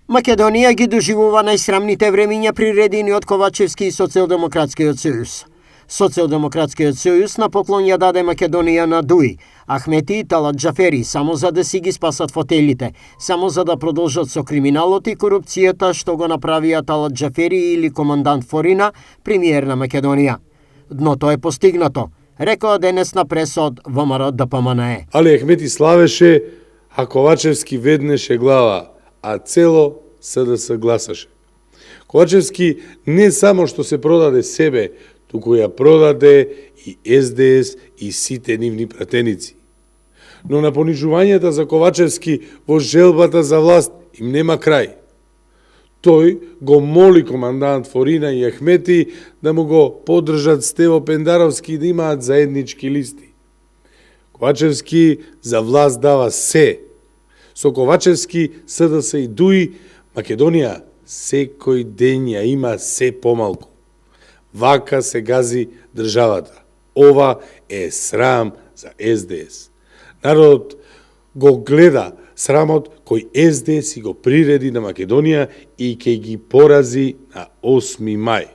Македонија ги доживува најсрамните времиња приредени од Ковачевски и Социјалдемократскиот сојуз. Социјалдемократскиот сојуз на поклон ја даде Македонија на Дуи, Ахмети и Талат Џафери, само за да си ги спасат фотелите, само за да продолжат со криминалот и корупцијата што го направија Талат Џафери или командант Форина, премиер на Македонија. Дното е постигнато, рекоа денес на пресот ВМРО ДПМНЕ. Али Ахмети славеше, а Ковачевски веднеше глава, а цело СДС гласаше. Ковачевски не само што се продаде себе, туку ја продаде и СДС и сите нивни пратеници. Но на понижувањата за Ковачевски во желбата за власт им нема крај. Тој го моли командант Форина и Ахмети да му го поддржат Стево Пендаровски и да имаат заеднички листи. Ковачевски за власт дава се. Со Ковачевски, СДС и Дуи, Македонија секој ден ја има се помалку. Вака се гази државата. Ова е срам за СДС. Народот го гледа срамот кој СДС го приреди на Македонија и ќе ги порази на 8 мај.